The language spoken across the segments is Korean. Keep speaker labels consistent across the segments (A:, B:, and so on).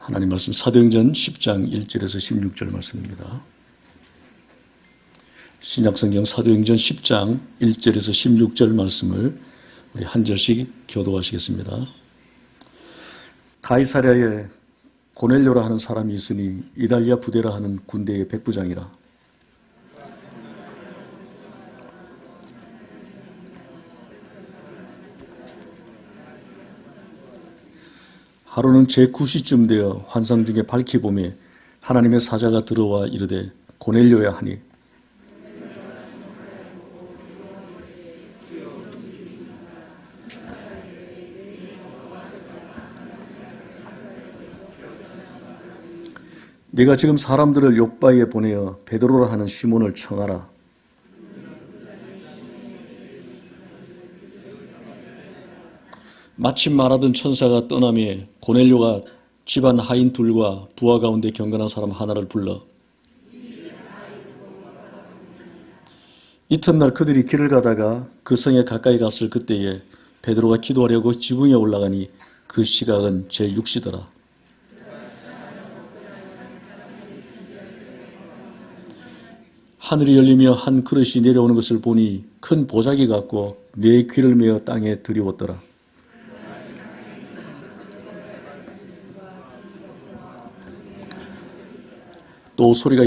A: 하나님 말씀 사도행전 10장 1절에서 16절 말씀입니다. 신약성경 사도행전 10장 1절에서 16절 말씀을 우리 한 절씩 교도하시겠습니다. 가이사랴에 고넬료라 하는 사람이 있으니 이달리아 부대라 하는 군대의 백부장이라. 하루는 제9시쯤 되어 환상 중에 밝히 보매 하나님의 사자가 들어와 이르되 고넬료야 하니 네가 지금 사람들을 욥바에 보내어 베드로라 하는 시몬을 청하라. 마침 말하던 천사가 떠나며 고넬료가 집안 하인 둘과 부하 가운데 경건한 사람 하나를 불러 이튿날 그들이 길을 가다가 그 성에 가까이 갔을 그때에 베드로가 기도하려고 지붕에 올라가니 그 시각은 제6시더라. 하늘이 열리며 한 그릇이 내려오는 것을 보니 큰 보자기 같고 네 귀를 메어 땅에 들이웠더라. 또 소리가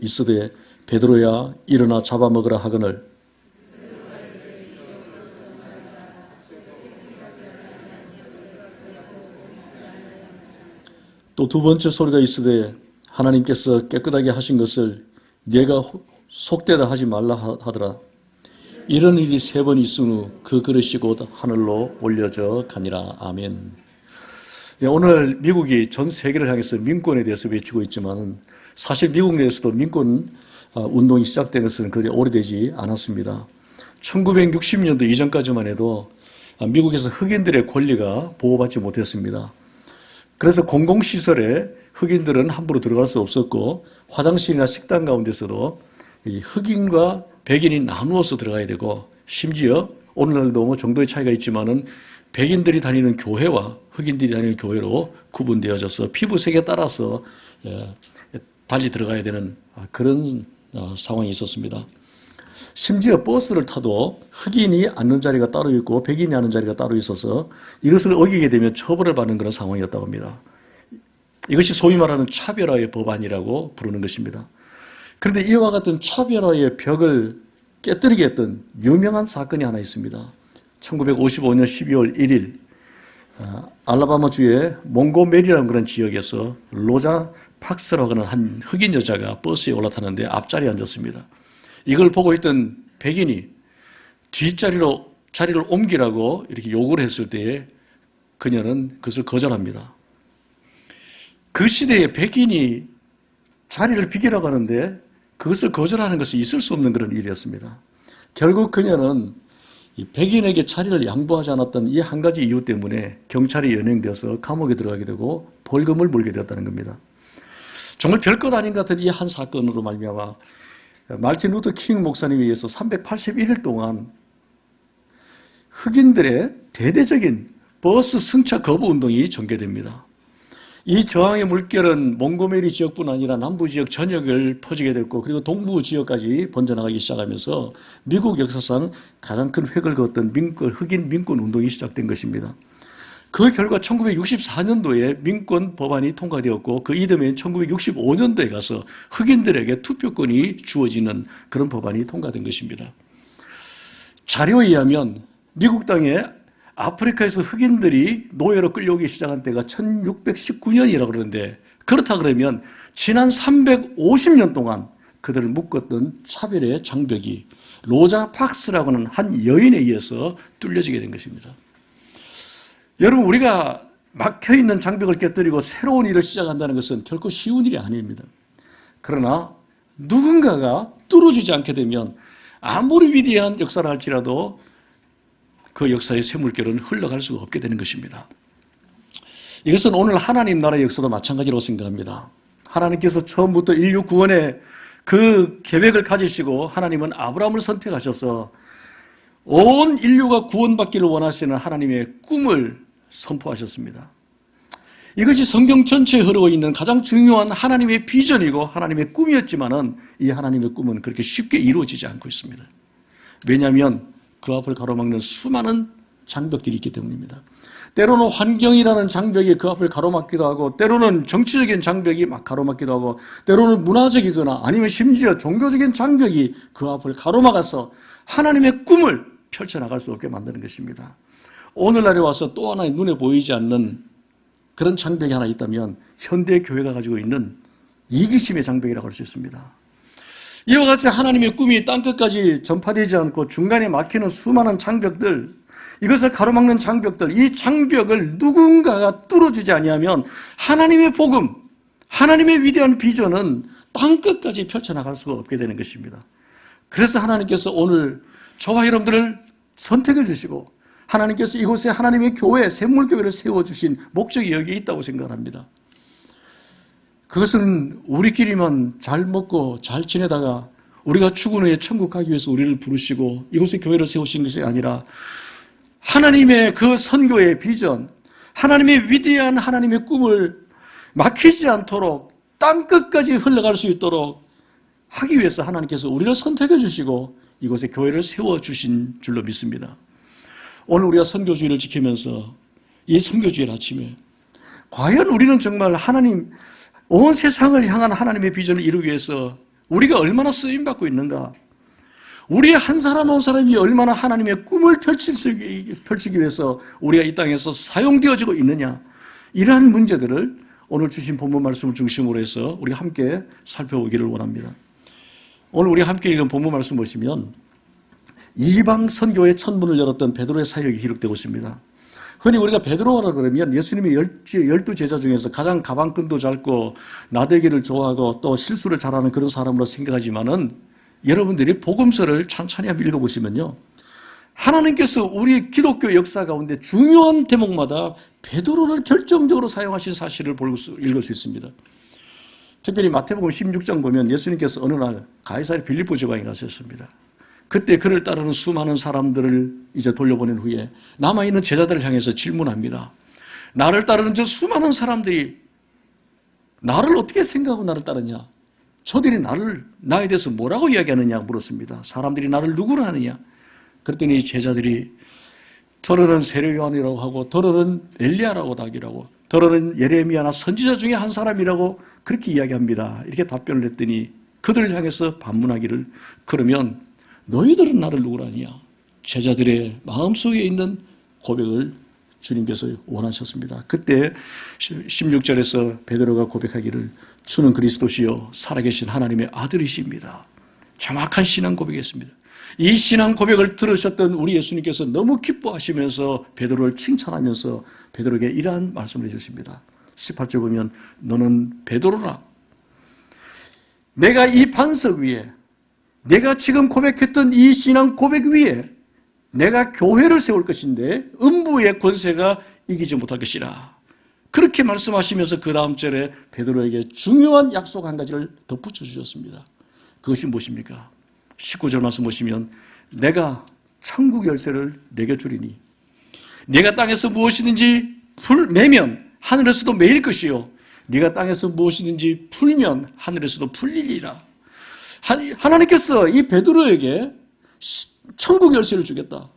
A: 있으되 베드로야 일어나 잡아먹으라 하거늘 또 두 번째 소리가 있으되 하나님께서 깨끗하게 하신 것을 네가 속되다 하지 말라 하더라. 이런 일이 3번 있은 후 그 그릇이 곧 하늘로 올려져 가니라. 아멘. 오늘 미국이 전 세계를 향해서 민권에 대해서 외치고 있지만 사실 미국 내에서도 민권 운동이 시작된 것은 그리 오래되지 않았습니다. 1960년도 이전까지만 해도 미국에서 흑인들의 권리가 보호받지 못했습니다. 그래서 공공시설에 흑인들은 함부로 들어갈 수 없었고 화장실이나 식당 가운데서도 흑인과 백인이 나누어서 들어가야 되고 심지어 오늘날도 뭐 정도의 차이가 있지만은 백인들이 다니는 교회와 흑인들이 다니는 교회로 구분되어져서 피부색에 따라서 달리 들어가야 되는 그런 상황이 있었습니다. 심지어 버스를 타도 흑인이 앉는 자리가 따로 있고 백인이 앉는 자리가 따로 있어서 이것을 어기게 되면 처벌을 받는 그런 상황이었다고 합니다. 이것이 소위 말하는 차별화의 법안이라고 부르는 것입니다. 그런데 이와 같은 차별화의 벽을 깨뜨리게 했던 유명한 사건이 하나 있습니다. 1955년 12월 1일 알라바마주의 몽고메리라는 그런 지역에서 로자 팍스라고 하는 한 흑인 여자가 버스에 올라타는데 앞자리에 앉았습니다. 이걸 보고 있던 백인이 뒷자리로 자리를 옮기라고 이렇게 요구를 했을 때에 그녀는 그것을 거절합니다. 그 시대에 백인이 자리를 비키라고 하는데 그것을 거절하는 것이 있을 수 없는 그런 일이었습니다. 결국 그녀는 백인에게 자리를 양보하지 않았던 이 한 가지 이유 때문에 경찰이 연행되어서 감옥에 들어가게 되고 벌금을 물게 되었다는 겁니다. 정말 별것 아닌 것 같은 이 한 사건으로 말미암아 말틴 루터 킹 목사님에 의해서 381일 동안 흑인들의 대대적인 버스 승차 거부 운동이 전개됩니다. 이 저항의 물결은 몽고메리 지역뿐 아니라 남부 지역 전역을 퍼지게 됐고 그리고 동부 지역까지 번져나가기 시작하면서 미국 역사상 가장 큰 획을 그었던 흑인 민권 운동이 시작된 것입니다. 그 결과 1964년도에 민권 법안이 통과되었고 그 이듬해인 1965년도에 가서 흑인들에게 투표권이 주어지는 그런 법안이 통과된 것입니다. 자료에 의하면 미국 땅에 아프리카에서 흑인들이 노예로 끌려오기 시작한 때가 1619년이라고 그러는데 그렇다 그러면 지난 350년 동안 그들을 묶었던 차별의 장벽이 로자 팍스라고 하는 한 여인에 의해서 뚫려지게 된 것입니다. 여러분 우리가 막혀있는 장벽을 깨뜨리고 새로운 일을 시작한다는 것은 결코 쉬운 일이 아닙니다. 그러나 누군가가 뚫어주지 않게 되면 아무리 위대한 역사를 할지라도 그 역사의 쇠물결은 흘러갈 수가 없게 되는 것입니다. 이것은 오늘 하나님 나라의 역사도 마찬가지라고 생각합니다. 하나님께서 처음부터 인류 구원의 그 계획을 가지시고 하나님은 아브라함을 선택하셔서 온 인류가 구원받기를 원하시는 하나님의 꿈을 선포하셨습니다. 이것이 성경 전체에 흐르고 있는 가장 중요한 하나님의 비전이고 하나님의 꿈이었지만은 이 하나님의 꿈은 그렇게 쉽게 이루어지지 않고 있습니다. 왜냐하면 그 앞을 가로막는 수많은 장벽들이 있기 때문입니다. 때로는 환경이라는 장벽이 그 앞을 가로막기도 하고, 때로는 정치적인 장벽이 막 가로막기도 하고, 때로는 문화적이거나 아니면 심지어 종교적인 장벽이 그 앞을 가로막아서 하나님의 꿈을 펼쳐나갈 수 없게 만드는 것입니다. 오늘날에 와서 또 하나 눈에 보이지 않는 그런 장벽이 하나 있다면 현대 교회가 가지고 있는 이기심의 장벽이라고 할 수 있습니다. 이와 같이 하나님의 꿈이 땅끝까지 전파되지 않고 중간에 막히는 수많은 장벽들, 이것을 가로막는 장벽들, 이 장벽을 누군가가 뚫어주지 아니하면 하나님의 복음, 하나님의 위대한 비전은 땅끝까지 펼쳐나갈 수가 없게 되는 것입니다. 그래서 하나님께서 오늘 저와 여러분들을 선택해 주시고 하나님께서 이곳에 하나님의 교회, 샘물교회를 세워주신 목적이 여기에 있다고 생각합니다. 그것은 우리끼리만 잘 먹고 잘 지내다가 우리가 죽은 후에 천국 가기 위해서 우리를 부르시고 이곳에 교회를 세우신 것이 아니라 하나님의 그 선교의 비전, 하나님의 위대한 하나님의 꿈을 막히지 않도록 땅끝까지 흘러갈 수 있도록 하기 위해서 하나님께서 우리를 선택해 주시고 이곳에 교회를 세워주신 줄로 믿습니다. 오늘 우리가 선교주의를 지키면서 이 선교주일 아침에 과연 우리는 정말 하나님, 온 세상을 향한 하나님의 비전을 이루기 위해서 우리가 얼마나 쓰임받고 있는가, 우리 한 사람 한 사람이 얼마나 하나님의 꿈을 펼치기 위해서 우리가 이 땅에서 사용되어지고 있느냐, 이러한 문제들을 오늘 주신 본문 말씀을 중심으로 해서 우리가 함께 살펴보기를 원합니다. 오늘 우리가 함께 읽은 본문 말씀 보시면 이방 선교의 천문을 열었던 베드로의 사역이 기록되고 있습니다. 흔히 우리가 베드로라 그러면 예수님의 12제자 중에서 가장 가방끈도 짧고 나대기를 좋아하고 또 실수를 잘하는 그런 사람으로 생각하지만은 여러분들이 복음서를 천천히 한번 읽어보시면요, 하나님께서 우리 기독교 역사 가운데 중요한 대목마다 베드로를 결정적으로 사용하신 사실을 읽을 수 있습니다. 특별히 마태복음 16장 보면 예수님께서 어느 날 가이사랴 빌립보 지방에 가셨습니다. 그때 그를 따르는 수많은 사람들을 이제 돌려보낸 후에 남아있는 제자들을 향해서 질문합니다. 나를 따르는 저 수많은 사람들이 나를 어떻게 생각하고 나를 따르냐? 저들이 나에 대해서 뭐라고 이야기하느냐 물었습니다. 사람들이 나를 누구로 하느냐? 그랬더니 제자들이 더러는 세례 요한이라고 하고, 더러는 엘리야라고도 하기라고, 더러는 예레미야나 선지자 중에 한 사람이라고 그렇게 이야기합니다. 이렇게 답변을 했더니 그들을 향해서 반문하기를, 그러면 너희들은 나를 누구로 하느냐? 제자들의 마음속에 있는 고백을 주님께서 원하셨습니다. 그때 16절에서 베드로가 고백하기를, 주는 그리스도시요 살아계신 하나님의 아들이십니다. 정확한 신앙 고백이었습니다. 이 신앙 고백을 들으셨던 우리 예수님께서 너무 기뻐하시면서 베드로를 칭찬하면서 베드로에게 이러한 말씀을 해주십니다. 18절 보면 너는 베드로라. 내가 이 반석 위에, 내가 지금 고백했던 이 신앙 고백 위에 내가 교회를 세울 것인데 음부의 권세가 이기지 못할 것이라. 그렇게 말씀하시면서 그 다음 절에 베드로에게 중요한 약속 한 가지를 덧붙여 주셨습니다. 그것이 무엇입니까? 19절 말씀 보시면 내가 천국 열쇠를 내게 주리니 네가 땅에서 무엇이든지 매면 하늘에서도 매일 것이요 네가 땅에서 무엇이든지 풀면 하늘에서도 풀리리라. 하나님께서 이 베드로에게 천국 열쇠를 주겠다.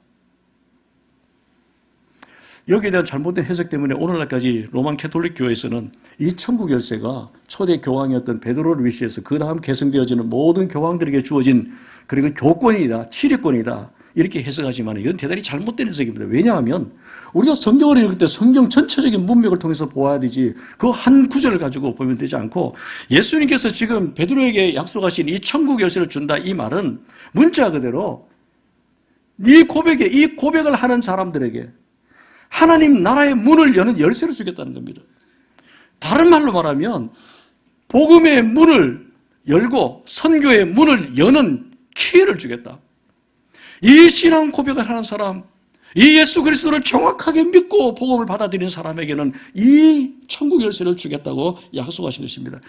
A: 여기에 대한 잘못된 해석 때문에 오늘날까지 로만 캐톨릭 교회에서는 이 천국 열쇠가 초대 교황이었던 베드로를 위시해서 그 다음 계승되어지는 모든 교황들에게 주어진, 그리고 교권이다, 치리권이다, 이렇게 해석하지만 이건 대단히 잘못된 해석입니다. 왜냐하면 우리가 성경을 읽을 때 성경 전체적인 문맥을 통해서 보아야 되지, 그 한 구절을 가지고 보면 되지 않고, 예수님께서 지금 베드로에게 약속하신 이 천국 열쇠를 준다, 이 말은 문자 그대로 이 고백을 하는 사람들에게 하나님 나라의 문을 여는 열쇠를 주겠다는 겁니다. 다른 말로 말하면 복음의 문을 열고 선교의 문을 여는 기회를 주겠다. 이 신앙 고백을 하는 사람, 이 예수 그리스도를 정확하게 믿고 복음을 받아들이는 사람에게는 이 천국 열쇠를 주겠다고 약속하신 것입니다.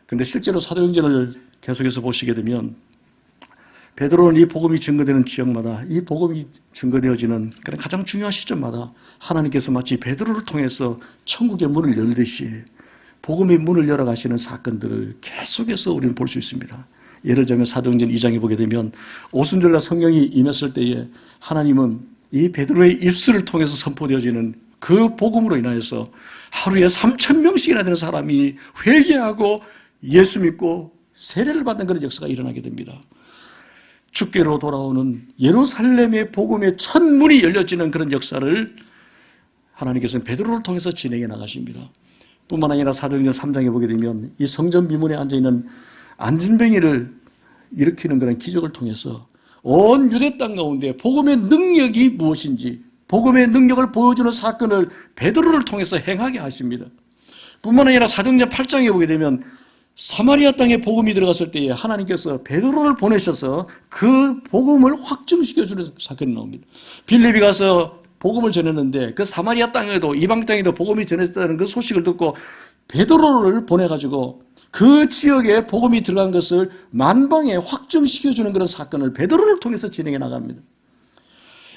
A: 그런데 실제로 사도행전을 계속해서 보시게 되면 베드로는 이 복음이 증거되는 지역마다 이 복음이 증거되어지는 그런 가장 중요한 시점마다 하나님께서 마치 베드로를 통해서 천국의 문을 열듯이 복음의 문을 열어가시는 사건들을 계속해서 우리는 볼 수 있습니다. 예를 들면 사도행전 2장에 보게 되면 오순절날 성령이 임했을 때에 하나님은 이 베드로의 입술을 통해서 선포되어지는 그 복음으로 인하여서 하루에 3,000명씩이나 되는 사람이 회개하고 예수 믿고 세례를 받는 그런 역사가 일어나게 됩니다. 주께로 돌아오는 예루살렘의 복음의 첫 문이 열려지는 그런 역사를 하나님께서는 베드로를 통해서 진행해 나가십니다. 뿐만 아니라 사도행전 3장에 보게 되면 이 성전 비문에 앉아있는 안진뱅이를 일으키는 그런 기적을 통해서 온 유대 땅 가운데 복음의 능력이 무엇인지 복음의 능력을 보여주는 사건을 베드로를 통해서 행하게 하십니다. 뿐만 아니라 사도행전 8장에 보게 되면 사마리아 땅에 복음이 들어갔을 때에 하나님께서 베드로를 보내셔서 그 복음을 확증시켜주는 사건이 나옵니다. 빌립이 가서 복음을 전했는데 그 사마리아 땅에도 이방 땅에도 복음이 전했다는 그 소식을 듣고 베드로를 보내가지고 그 지역에 복음이 들어간 것을 만방에 확증시켜주는 그런 사건을 베드로를 통해서 진행해 나갑니다.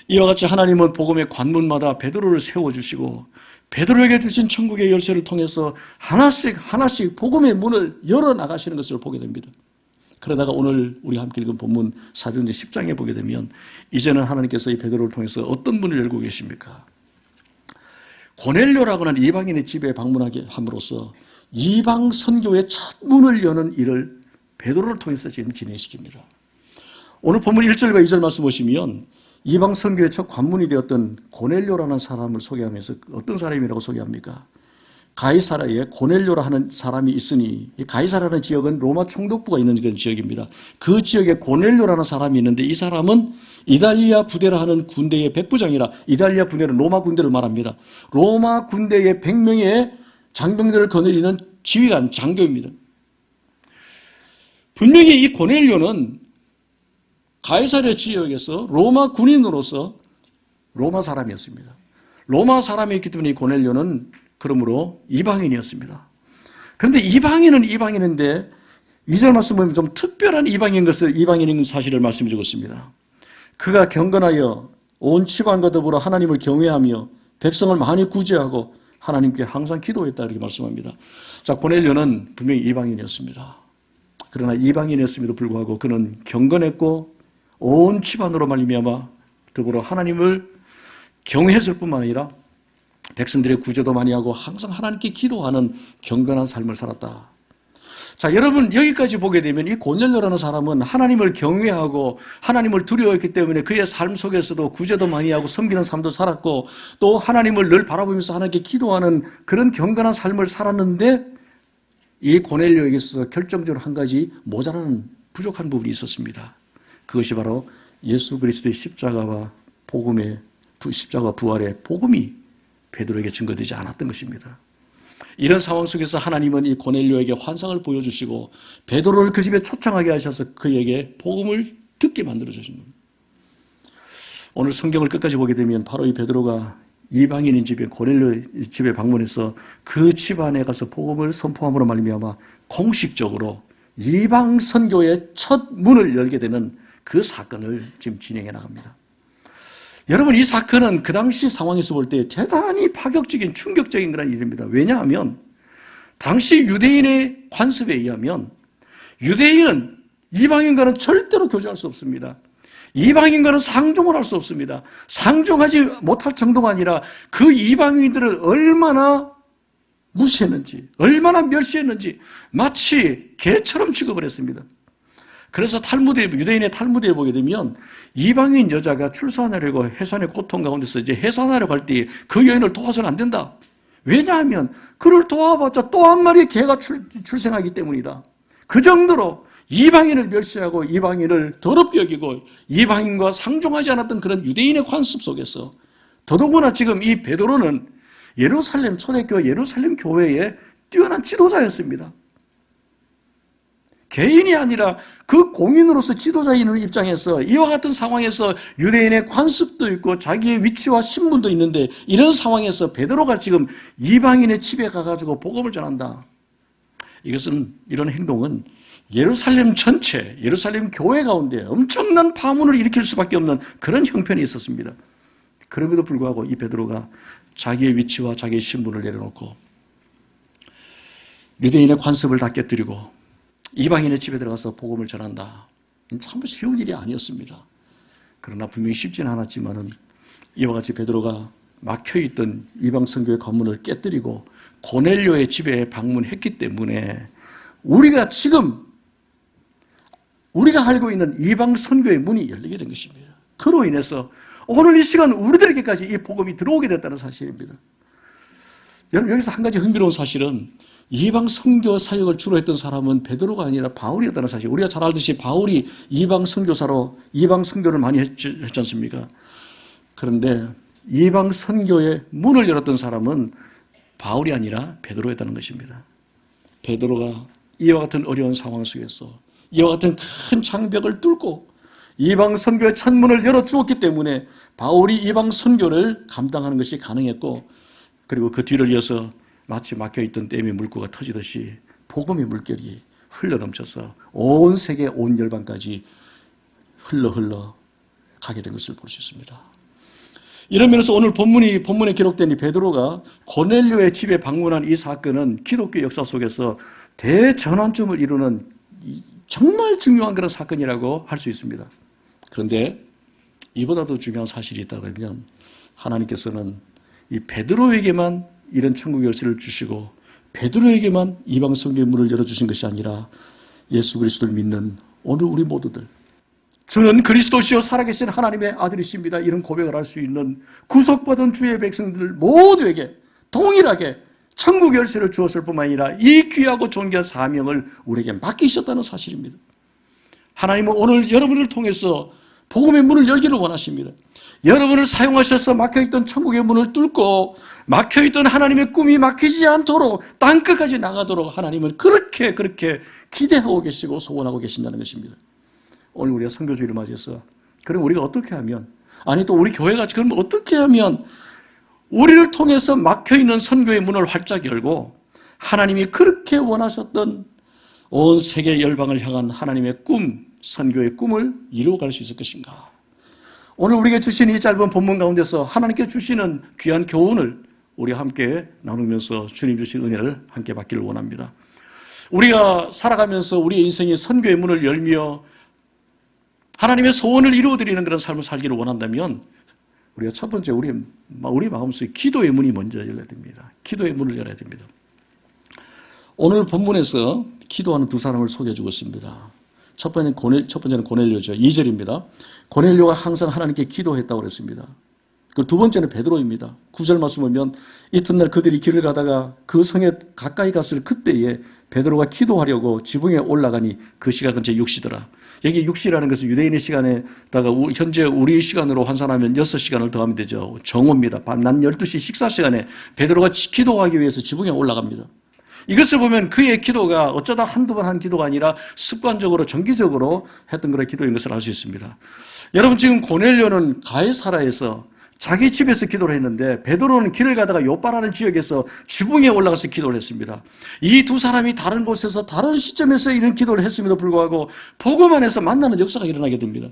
A: 이와 같이 하나님은 복음의 관문마다 베드로를 세워주시고 베드로에게 주신 천국의 열쇠를 통해서 하나씩 복음의 문을 열어나가시는 것을 보게 됩니다. 그러다가 오늘 우리가 함께 읽은 본문 사도행전 10장에 보게 되면 이제는 하나님께서 이 베드로를 통해서 어떤 문을 열고 계십니까? 고넬료라고 하는 이방인의 집에 방문하게 함으로써 이방 선교의 첫 문을 여는 일을 베드로를 통해서 지금 진행시킵니다. 오늘 본문 1절과 2절 말씀 보시면 이방 선교의 첫 관문이 되었던 고넬료라는 사람을 소개하면서 어떤 사람이라고 소개합니까? 가이사라에 고넬료라 하는 사람이 있으니, 이 가이사라는 지역은 로마 총독부가 있는 그런 지역입니다. 그 지역에 고넬료라는 사람이 있는데 이 사람은 이달리아 부대라 하는 군대의 백부장이라, 이달리아 군대는 로마 군대를 말합니다. 로마 군대의 100명의 장병들을 거느리는 지휘관, 장교입니다. 분명히 이 고넬료는 가이사랴 지역에서 로마 군인으로서 로마 사람이었습니다. 로마 사람이었기 때문에 이 고넬료는 그러므로 이방인이었습니다. 그런데 이방인은 이방인인데 2절 말씀 보면 좀 특별한 이방인인 사실을 말씀해 주고 있습니다. 그가 경건하여 온 집안과 더불어 하나님을 경외하며 백성을 많이 구제하고 하나님께 항상 기도했다 이렇게 말씀합니다. 자, 고넬료는 분명히 이방인이었습니다. 그러나 이방인이었음에도 불구하고 그는 경건했고 온 집안으로 말미암아 더불어 하나님을 경외했을 뿐만 아니라 백성들의 구제도 많이 하고 항상 하나님께 기도하는 경건한 삶을 살았다. 자, 여러분 여기까지 보게 되면 이 고넬료라는 사람은 하나님을 경외하고 하나님을 두려워했기 때문에 그의 삶 속에서도 구제도 많이 하고 섬기는 삶도 살았고 또 하나님을 늘 바라보면서 하나님께 기도하는 그런 경건한 삶을 살았는데 이 고넬료에게 있어서 결정적으로 한 가지 모자라는 부족한 부분이 있었습니다. 그것이 바로 예수 그리스도의 십자가와 부활의 복음이 베드로에게 증거되지 않았던 것입니다. 이런 상황 속에서 하나님은 이 고넬료에게 환상을 보여주시고 베드로를 그 집에 초청하게 하셔서 그에게 복음을 듣게 만들어주신 겁니다. 오늘 성경을 끝까지 보게 되면 바로 이 베드로가 이방인인 집에 고넬료 집에 방문해서 그 집안에 가서 복음을 선포함으로 말미암아 공식적으로 이방 선교의 첫 문을 열게 되는 그 사건을 지금 진행해 나갑니다. 여러분 이 사건은 그 당시 상황에서 볼 때 대단히 파격적인 충격적인 그런 일입니다. 왜냐하면 당시 유대인의 관습에 의하면 유대인은 이방인과는 절대로 교제할 수 없습니다. 이방인과는 상종을 할 수 없습니다. 상종하지 못할 정도가 아니라 그 이방인들을 얼마나 무시했는지 얼마나 멸시했는지 마치 개처럼 취급을 했습니다. 그래서 유대인의 탈무드에 보게 되면 이방인 여자가 출산하려고 해산의 고통 가운데서 이제 해산하려고 할 때 그 여인을 도와서는 안 된다. 왜냐하면 그를 도와봤자 또 한 마리의 개가 출생하기 때문이다. 그 정도로 이방인을 멸시하고 이방인을 더럽게 여기고 이방인과 상종하지 않았던 그런 유대인의 관습 속에서 더더구나 지금 이 베드로는 초대교회 예루살렘 교회의 뛰어난 지도자였습니다. 개인이 아니라 그 공인으로서 지도자인 입장에서 이와 같은 상황에서 유대인의 관습도 있고 자기의 위치와 신분도 있는데 이런 상황에서 베드로가 지금 이방인의 집에 가가지고 복음을 전한다. 이런 행동은 예루살렘 전체, 예루살렘 교회 가운데 엄청난 파문을 일으킬 수밖에 없는 그런 형편이 있었습니다. 그럼에도 불구하고 이 베드로가 자기의 위치와 자기의 신분을 내려놓고 유대인의 관습을 다 깨뜨리고 이방인의 집에 들어가서 복음을 전한다. 참 쉬운 일이 아니었습니다. 그러나 분명히 쉽지는 않았지만은 이와 같이 베드로가 막혀있던 이방 선교의 관문을 깨뜨리고 고넬료의 집에 방문했기 때문에 우리가 알고 있는 이방 선교의 문이 열리게 된 것입니다. 그로 인해서 오늘 이 시간 우리들에게까지 이 복음이 들어오게 됐다는 사실입니다. 여러분, 여기서 한 가지 흥미로운 사실은 이방 선교 사역을 주로 했던 사람은 베드로가 아니라 바울이었다는 사실. 우리가 잘 알듯이 바울이 이방 선교사로 이방 선교를 많이 했지 않습니까? 그런데 이방 선교의 문을 열었던 사람은 바울이 아니라 베드로였다는 것입니다. 베드로가 이와 같은 어려운 상황 속에서 이와 같은 큰 장벽을 뚫고 이방 선교의 천문을 열어주었기 때문에 바울이 이방 선교를 감당하는 것이 가능했고, 그리고 그 뒤를 이어서 마치 막혀있던 댐의 물고가 터지듯이 복음의 물결이 흘러넘쳐서 온 세계 온 열방까지 흘러 가게 된 것을 볼 수 있습니다. 이런 면에서 오늘 본문에 기록된 이 베드로가 고넬료의 집에 방문한 이 사건은 기독교 역사 속에서 대전환점을 이루는 정말 중요한 그런 사건이라고 할 수 있습니다. 그런데 이보다도 중요한 사실이 있다고 하면 하나님께서는 이 베드로에게만 이런 천국의 열쇠를 주시고 베드로에게만 이방 선교의 문을 열어주신 것이 아니라 예수 그리스도를 믿는 오늘 우리 모두들, 주는 그리스도시요 살아계신 하나님의 아들이십니다, 이런 고백을 할 수 있는 구속받은 주의 백성들 모두에게 동일하게 천국 열쇠를 주었을 뿐만 아니라 이 귀하고 존귀한 사명을 우리에게 맡기셨다는 사실입니다. 하나님은 오늘 여러분을 통해서 복음의 문을 열기를 원하십니다. 여러분을 사용하셔서 막혀있던 천국의 문을 뚫고 막혀있던 하나님의 꿈이 막히지 않도록 땅끝까지 나가도록 하나님은 그렇게 기대하고 계시고 소원하고 계신다는 것입니다. 오늘 우리가 선교주의를 맞이해서 그럼 우리가 어떻게 하면, 아니 또 우리 교회가 그럼 어떻게 하면 우리를 통해서 막혀있는 선교의 문을 활짝 열고 하나님이 그렇게 원하셨던 온 세계 열방을 향한 하나님의 꿈, 선교의 꿈을 이루어갈 수 있을 것인가? 오늘 우리에게 주신 이 짧은 본문 가운데서 하나님께 주시는 귀한 교훈을 우리가 함께 나누면서 주님 주신 은혜를 함께 받기를 원합니다. 우리가 살아가면서 우리의 인생이 선교의 문을 열며 하나님의 소원을 이루어드리는 그런 삶을 살기를 원한다면 우리가 첫 번째 우리 마음속에 기도의 문이 먼저 열려야 됩니다. 기도의 문을 열어야 됩니다. 오늘 본문에서 기도하는 두 사람을 소개해 주고 있습니다. 첫 번째는 고넬료죠. 2절입니다. 고넬료가 항상 하나님께 기도했다고 그랬습니다. 그리고 두 번째는 베드로입니다. 9절 말씀 보면 이튿날 그들이 길을 가다가 그 성에 가까이 갔을 그때에 베드로가 기도하려고 지붕에 올라가니 그 시각은 제 6시더라. 여기 6시라는 것은 유대인의 시간에다가 현재 우리 시간으로 환산하면 6시간을 더하면 되죠. 정오입니다. 밤 낮 12시 식사 시간에 베드로가 기도하기 위해서 지붕에 올라갑니다. 이것을 보면 그의 기도가 어쩌다 한두 번 한 기도가 아니라 습관적으로 정기적으로 했던 그런 기도인 것을 알 수 있습니다. 여러분, 지금 고넬료는 가이사라에서 자기 집에서 기도를 했는데 베드로는 길을 가다가 요빠라는 지역에서 지붕에 올라가서 기도를 했습니다. 이 두 사람이 다른 곳에서 다른 시점에서 이런 기도를 했음에도 불구하고 복음 안에서 만나는 역사가 일어나게 됩니다.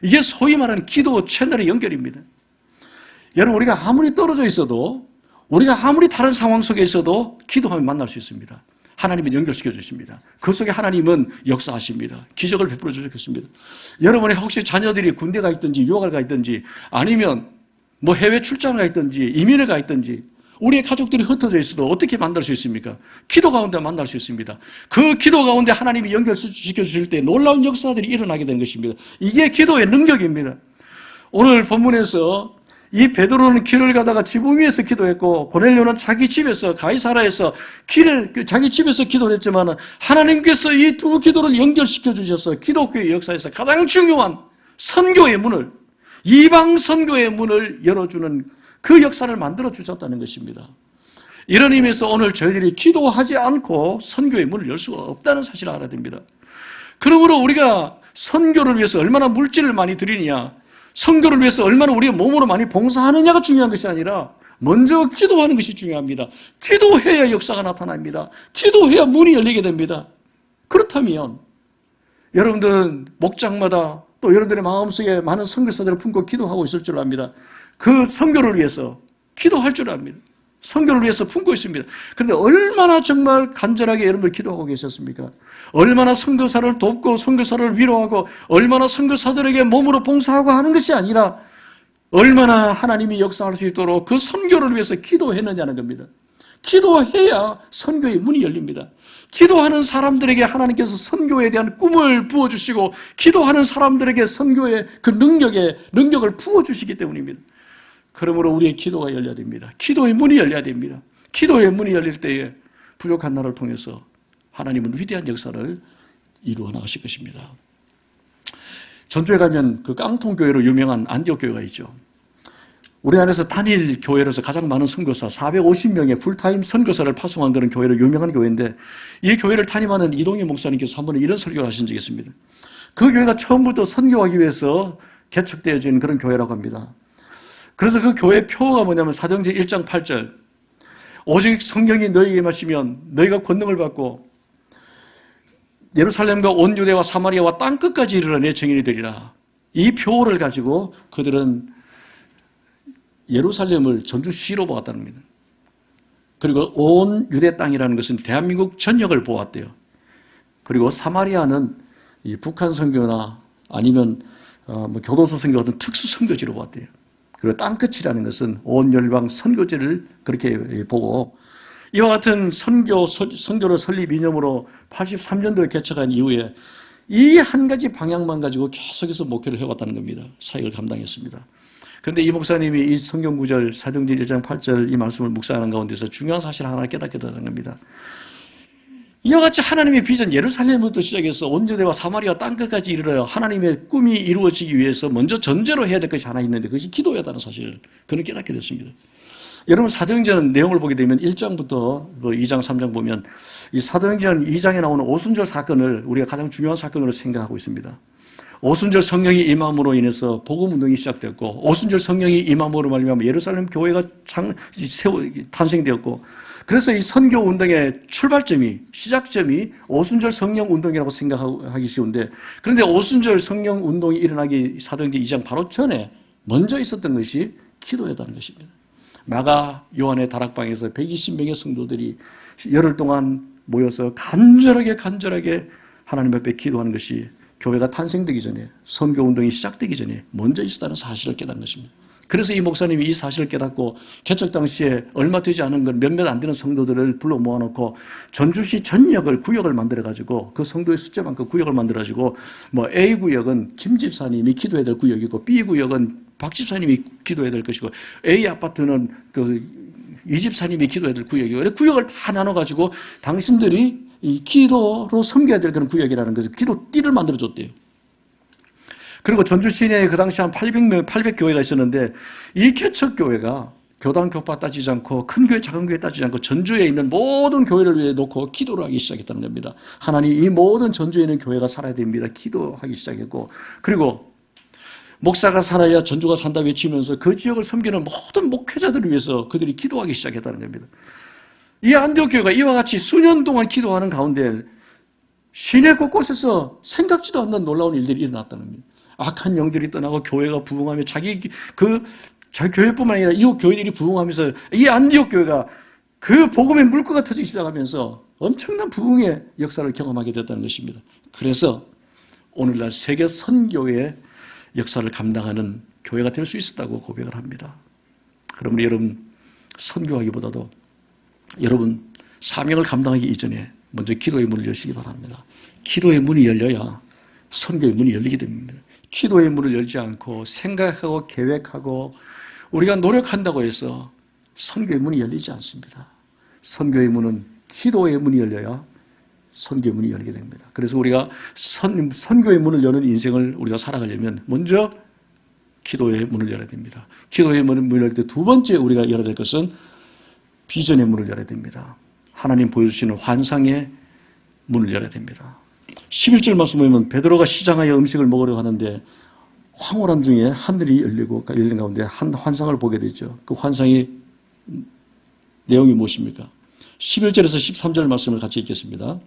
A: 이게 소위 말하는 기도 채널의 연결입니다. 여러분, 우리가 아무리 떨어져 있어도, 우리가 아무리 다른 상황 속에 있어도 기도하면 만날 수 있습니다. 하나님은 연결시켜 주십니다. 그 속에 하나님은 역사하십니다. 기적을 베풀어 주시겠습니다. 여러분의 혹시 자녀들이 군대 가 있든지 유학을 가 있든지 아니면 뭐 해외 출장을 가 있든지 이민을 가 있든지 우리의 가족들이 흩어져 있어도 어떻게 만날 수 있습니까? 기도 가운데 만날 수 있습니다. 그 기도 가운데 하나님이 연결시켜 주실 때 놀라운 역사들이 일어나게 되는 것입니다. 이게 기도의 능력입니다. 오늘 본문에서 이 베드로는 길을 가다가 지붕 위에서 기도했고 고넬료는 자기 집에서 가이사라에서 자기 집에서 기도를 했지만 하나님께서 이 두 기도를 연결시켜 주셔서 기독교의 역사에서 가장 중요한 선교의 문을, 이방 선교의 문을 열어주는 그 역사를 만들어 주셨다는 것입니다. 이런 의미에서 오늘 저희들이 기도하지 않고 선교의 문을 열 수가 없다는 사실을 알아야 됩니다. 그러므로 우리가 선교를 위해서 얼마나 물질을 많이 드리느냐, 선교를 위해서 얼마나 우리의 몸으로 많이 봉사하느냐가 중요한 것이 아니라 먼저 기도하는 것이 중요합니다. 기도해야 역사가 나타납니다. 기도해야 문이 열리게 됩니다. 그렇다면 여러분들은 목장마다 또 여러분들의 마음속에 많은 선교사들을 품고 기도하고 있을 줄 압니다. 그 선교를 위해서 기도할 줄 압니다. 선교를 위해서 품고 있습니다. 그런데 얼마나 정말 간절하게 여러분들 기도하고 계셨습니까? 얼마나 선교사를 돕고 선교사를 위로하고 얼마나 선교사들에게 몸으로 봉사하고 하는 것이 아니라 얼마나 하나님이 역사할 수 있도록 그 선교를 위해서 기도했느냐는 겁니다. 기도해야 선교의 문이 열립니다. 기도하는 사람들에게 하나님께서 선교에 대한 꿈을 부어주시고 기도하는 사람들에게 선교의 그 능력을 부어주시기 때문입니다. 그러므로 우리의 기도가 열려야 됩니다. 기도의 문이 열려야 됩니다. 기도의 문이 열릴 때에 부족한 나를 통해서 하나님은 위대한 역사를 이루어 나가실 것입니다. 전주에 가면 그 깡통교회로 유명한 안디옥 교회가 있죠. 우리 안에서 단일 교회로서 가장 많은 선교사 450명의 풀타임 선교사를 파송한 그런 교회로 유명한 교회인데 이 교회를 탄임하는 이동희 목사님께서 한 번은 이런 설교를 하신 적이 있습니다. 그 교회가 처음부터 선교하기 위해서 개척되어진 그런 교회라고 합니다. 그래서 그 교회 표어가 뭐냐면 사도행전 1장 8절 오직 성령이 너희에게 임하시면 너희가 권능을 받고 예루살렘과 온 유대와 사마리아와 땅끝까지 이르러 내 증인이 되리라. 이 표어를 가지고 그들은 예루살렘을 전주시로 보았다는 겁니다. 그리고 온 유대 땅이라는 것은 대한민국 전역을 보았대요. 그리고 사마리아는 이 북한 선교나 아니면 교도소 선교 같은 특수 선교지로 보았대요. 그리고 땅끝이라는 것은 온 열방 선교지를 그렇게 보고 이와 같은 선교를 설립 이념으로 83년도에 개척한 이후에 이 한 가지 방향만 가지고 계속해서 목회를 해왔다는 겁니다. 사역을 감당했습니다. 그런데 이 목사님이 이 성경 구절 사도행전 1장 8절 이 말씀을 묵상하는 가운데서 중요한 사실 하나 깨닫게 되는 겁니다. 이와 같이 하나님의 비전 예루살렘부터 시작해서 온 유대와 사마리아 땅끝까지 이르러 하나님의 꿈이 이루어지기 위해서 먼저 전제로 해야 될 것이 하나 있는데 그것이 기도였다는 사실을 그는 깨닫게 됐습니다. 여러분 사도행전 내용을 보게 되면 1장부터 2장 3장 보면 이 사도행전 2장에 나오는 오순절 사건을 우리가 가장 중요한 사건으로 생각하고 있습니다. 오순절 성령이 임함으로 인해서 복음운동이 시작됐고 오순절 성령이 임함으로 말미암아 예루살렘 교회가 탄생되었고 그래서 이 선교운동의 출발점이 시작점이 오순절 성령운동이라고 생각하기 쉬운데 그런데 오순절 성령운동이 일어나기 사도행전 2장 바로 전에 먼저 있었던 것이 기도였다는 것입니다. 마가 요한의 다락방에서 120명의 성도들이 열흘 동안 모여서 간절하게 하나님 앞에 기도하는 것이 교회가 탄생되기 전에 선교운동이 시작되기 전에 먼저 있었다는 사실을 깨닫는 것입니다. 그래서 이 목사님이 이 사실을 깨닫고 개척 당시에 얼마 되지 않은 건 몇몇 안 되는 성도들을 불러 모아놓고 전주시 전역을 구역을 만들어가지고 그 성도의 숫자만큼 구역을 만들어가지고 A 구역은 김 집사님이 기도해야 될 구역이고 B 구역은 박 집사님이 기도해야 될 것이고 A 아파트는 이 집사님이 기도해야 될 구역이고 구역을 다 나눠가지고 당신들이 이 기도로 섬겨야 될 그런 구역이라는 것을 기도띠를 만들어줬대요. 그리고 전주 시내에 그 당시 한 800교회가 있었는데 이 개척교회가 교단 교파 따지지 않고 큰 교회 작은 교회 따지지 않고 전주에 있는 모든 교회를 위해 놓고 기도를 하기 시작했다는 겁니다. 하나님 이 모든 전주에 있는 교회가 살아야 됩니다. 기도하기 시작했고 그리고 목사가 살아야 전주가 산다 외치면서 그 지역을 섬기는 모든 목회자들을 위해서 그들이 기도하기 시작했다는 겁니다. 이 안디옥 교회가 이와 같이 수년 동안 기도하는 가운데 시내 곳곳에서 생각지도 않는 놀라운 일들이 일어났다는 겁니다. 악한 영들이 떠나고 교회가 부흥하며 자기 교회뿐만 아니라 이웃 교회들이 부흥하면서 이 안디옥 교회가 그 복음의 물꼬가 터지기 시작하면서 엄청난 부흥의 역사를 경험하게 됐다는 것입니다. 그래서 오늘날 세계 선교의 역사를 감당하는 교회가 될 수 있었다고 고백을 합니다. 그러므로 여러분 선교하기보다도 여러분 사명을 감당하기 이전에 먼저 기도의 문을 여시기 바랍니다. 기도의 문이 열려야 선교의 문이 열리게 됩니다. 기도의 문을 열지 않고 생각하고 계획하고 우리가 노력한다고 해서 선교의 문이 열리지 않습니다. 선교의 문은 기도의 문이 열려야 선교의 문이 열리게 됩니다. 그래서 우리가 선교의 문을 여는 인생을 우리가 살아가려면 먼저 기도의 문을 열어야 됩니다. 기도의 문을 열 때 두 번째 우리가 열어야 될 것은 비전의 문을 열어야 됩니다. 하나님 보여주시는 환상의 문을 열어야 됩니다. 11절 말씀 보면 베드로가 시장하여 음식을 먹으려고 하는데 황홀함 중에 하늘이 열린 가운데 한 환상을 보게 되죠. 그 환상의 내용이 무엇입니까? 11절에서 13절 말씀을 같이 읽겠습니다.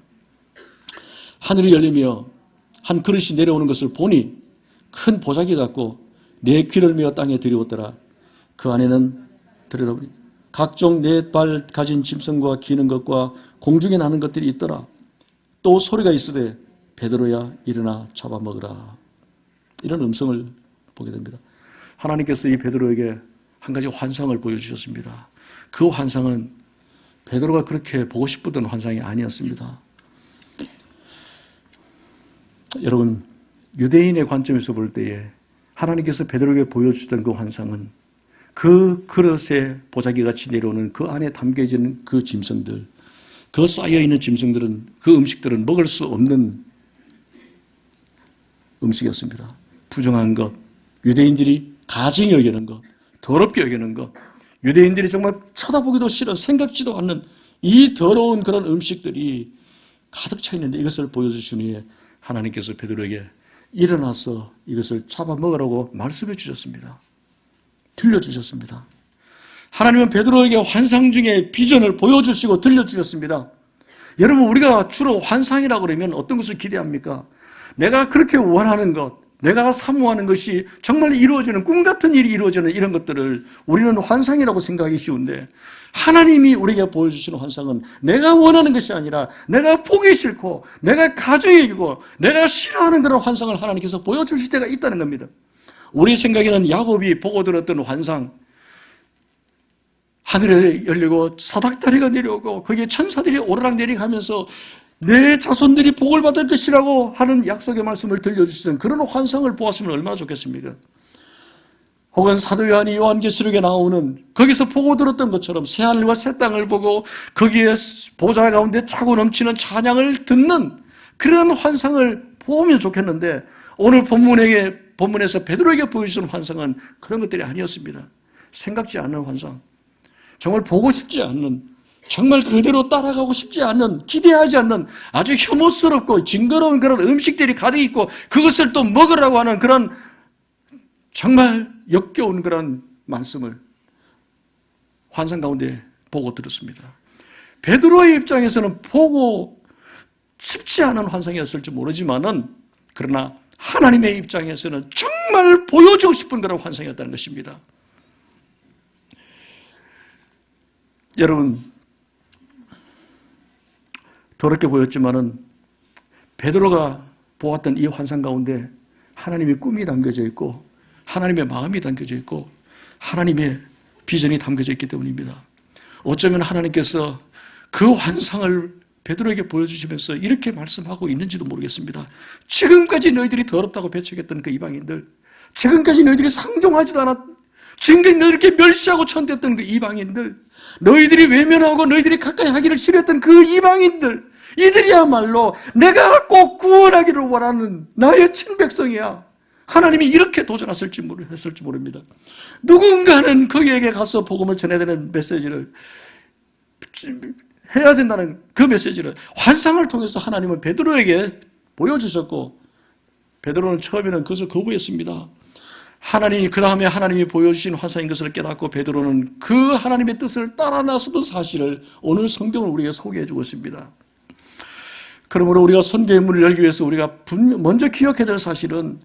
A: 하늘이 열리며 한 그릇이 내려오는 것을 보니 큰 보자기 같고 네 귀를 메어 땅에 들이웠더라. 그 안에는 들여다보니 각종 네 발 가진 짐승과 기는 것과 공중에 나는 것들이 있더라. 또 소리가 있으되 베드로야 일어나 잡아먹으라. 이런 음성을 보게 됩니다. 하나님께서 이 베드로에게 한 가지 환상을 보여주셨습니다. 그 환상은 베드로가 그렇게 보고 싶었던 환상이 아니었습니다. 여러분, 유대인의 관점에서 볼 때에 하나님께서 베드로에게 보여주셨던 그 환상은 그 그릇에 보자기같이 내려오는 그 안에 담겨있는 그 짐승들, 그 쌓여있는 짐승들은, 그 음식들은 먹을 수 없는 음식이었습니다. 부정한 것, 유대인들이 가증히 여기는 것, 더럽게 여기는 것, 유대인들이 정말 쳐다보기도 싫어 생각지도 않는 이 더러운 그런 음식들이 가득 차 있는데 이것을 보여주신 후에 하나님께서 베드로에게 일어나서 이것을 잡아먹으라고 말씀해 주셨습니다. 들려주셨습니다. 하나님은 베드로에게 환상 중에 비전을 보여주시고 들려주셨습니다. 여러분, 우리가 주로 환상이라고 그러면 어떤 것을 기대합니까? 내가 그렇게 원하는 것, 내가 사모하는 것이 정말 이루어지는, 꿈 같은 일이 이루어지는 이런 것들을 우리는 환상이라고 생각하기 쉬운데, 하나님이 우리에게 보여주시는 환상은 내가 원하는 것이 아니라 내가 보기 싫고 내가 가증히 여기고 내가 싫어하는 그런 환상을 하나님께서 보여주실 때가 있다는 겁니다. 우리 생각에는 야곱이 보고 들었던 환상, 하늘이 열리고 사닥다리가 내려오고 거기에 천사들이 오르락내리가면서 내 자손들이 복을 받을 것이라고 하는 약속의 말씀을 들려주시는 그런 환상을 보았으면 얼마나 좋겠습니까? 혹은 사도 요한이 요한계시록에 나오는 거기서 보고 들었던 것처럼 새하늘과 새 땅을 보고 거기에 보좌 가운데 차고 넘치는 찬양을 듣는 그런 환상을 보면 좋겠는데, 오늘 본문에서 베드로에게 보여주신 환상은 그런 것들이 아니었습니다. 생각지 않는 환상, 정말 보고 싶지 않는, 정말 그대로 따라가고 싶지 않는, 기대하지 않는 아주 혐오스럽고 징그러운 그런 음식들이 가득 있고 그것을 또 먹으라고 하는 그런 정말 역겨운 그런 말씀을 환상 가운데 보고 들었습니다. 베드로의 입장에서는 보고 싶지 않은 환상이었을지 모르지만은, 그러나 하나님의 입장에서는 정말 보여주고 싶은 그런 환상이었다는 것입니다. 여러분, 더럽게 보였지만은 베드로가 보았던 이 환상 가운데 하나님의 꿈이 담겨져 있고 하나님의 마음이 담겨져 있고 하나님의 비전이 담겨져 있기 때문입니다. 어쩌면 하나님께서 그 환상을 베드로에게 보여주시면서 이렇게 말씀하고 있는지도 모르겠습니다. 지금까지 너희들이 더럽다고 배척했던 그 이방인들, 지금까지 너희들이 상종하지도 않았, 지금까지 너희들이 멸시하고 천대했던 그 이방인들, 너희들이 외면하고 너희들이 가까이 하기를 싫어했던 그 이방인들, 이들이야말로 내가 꼭 구원하기를 원하는 나의 친백성이야. 하나님이 이렇게 도전했을지 모릅니다. 누군가는 그에게 가서 복음을 전해야 되는 메시지를 해야 된다는 그 메시지를 환상을 통해서 하나님은 베드로에게 보여주셨고, 베드로는 처음에는 그것을 거부했습니다. 그 다음에 하나님이 보여주신 환상인 것을 깨닫고 베드로는 그 하나님의 뜻을 따라 나섰던 사실을 오늘 성경을 우리에게 소개해 주고 있습니다. 그러므로 우리가 선교의 문을 열기 위해서 우리가 먼저 기억해야 될 사실은,